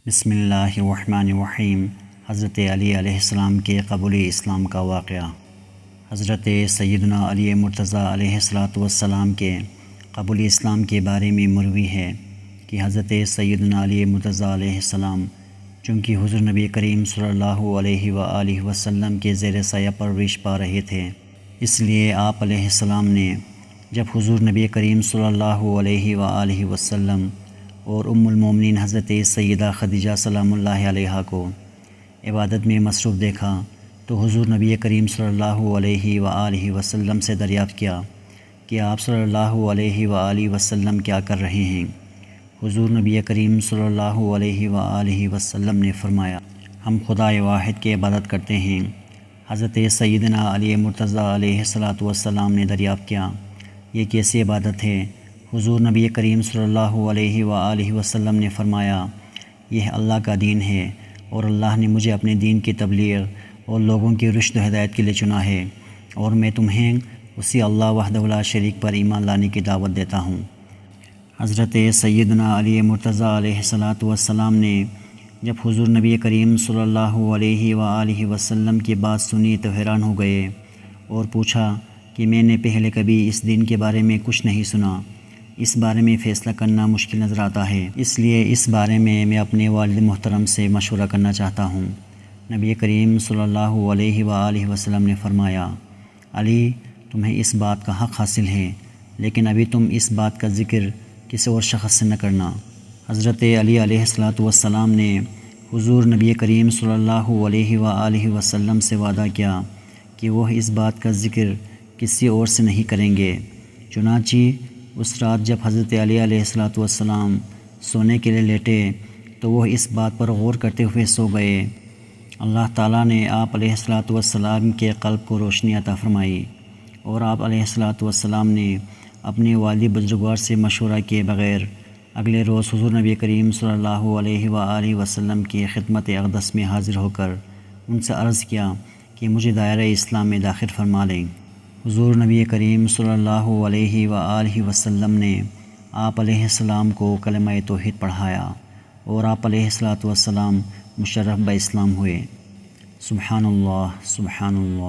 بسم اللہ الرحمن الرحیم۔ حضرت علی علیہ السلام کے قبول اسلام کا واقعہ۔ حضرت سیدنا علی مرتضیٰ علیہ السلام کے قبول اسلام کے بارے میں مروی ہے کہ حضرت سیدنا علی مرتضیٰ علیہ السلام چونکہ حضور نبی کریم صلی اللہ علیہ وآلہ وسلم کے زیر سایہ پرورش پا رہے تھے، اس لیے آپ علیہ السلام نے جب حضور نبی کریم صلی اللہ علیہ وآلہ وسلم اور ام المومنین حضرت سیدہ خدیجہ سلام اللہ علیہا کو عبادت میں مصروف دیکھا تو حضور نبی کریم صلی اللہ علیہ وآلہ وسلم سے دریافت کیا کہ آپ صلی اللہ علیہ وآلہ وسلم کیا کر رہے ہیں۔ حضور نبی کریم صلی اللہ علیہ وآلہ وسلم نے فرمایا، ہم خدا واحد کی عبادت کرتے ہیں۔ حضرت سیدنا علی مرتضیٰ علیہ السلام نے دریافت کیا، یہ کیسی عبادت ہے؟ حضور نبی کریم صلی اللہ علیہ وآلہ وسلم نے فرمایا، یہ اللہ کا دین ہے اور اللہ نے مجھے اپنے دین کی تبلیغ اور لوگوں کی رشد و ہدایت کے لیے چنا ہے، اور میں تمہیں اسی اللہ وحدہ لا شریک پر ایمان لانے کی دعوت دیتا ہوں۔ حضرت سیدنا علی مرتضیٰ علیہ السلام نے جب حضور نبی کریم صلی اللہ علیہ وآلہ وسلم کی بات سنی تو حیران ہو گئے اور پوچھا کہ میں نے پہلے کبھی اس دین کے بارے میں کچھ نہیں سنا، اس بارے میں فیصلہ کرنا مشکل نظر آتا ہے، اس لیے اس بارے میں اپنے والد محترم سے مشورہ کرنا چاہتا ہوں۔ نبی کریم صلی اللہ علیہ وآلہ وسلم نے فرمایا، علی تمہیں اس بات کا حق حاصل ہے، لیکن ابھی تم اس بات کا ذکر کسی اور شخص سے نہ کرنا۔ حضرت علی علیہ السلام نے حضور نبی کریم صلی اللہ علیہ وآلہ وسلم سے وعدہ کیا کہ وہ اس بات کا ذکر کسی اور سے نہیں کریں گے۔ چنانچہ اس رات جب حضرت علی علیہ السلام سونے کے لیے لیٹے تو وہ اس بات پر غور کرتے ہوئے سو گئے۔ اللہ تعالیٰ نے آپ علیہ السلام کے قلب کو روشنی عطا فرمائی اور آپ علیہ السلام نے اپنے والد بزرگوار سے مشورہ کیے بغیر اگلے روز حضور نبی کریم صلی اللہ علیہ وآلہ وسلم کی خدمت اقدس میں حاضر ہو کر ان سے عرض کیا کہ مجھے دائرہ اسلام میں داخل فرما لیں۔ حضور نبی کریم صلی اللہ علیہ وآلہ وسلم نے آپ علیہ السلام کو کلمہ توحید پڑھایا اور آپ علیہ السلام مشرف باسلام ہوئے۔ سبحان اللہ، سبحان اللہ۔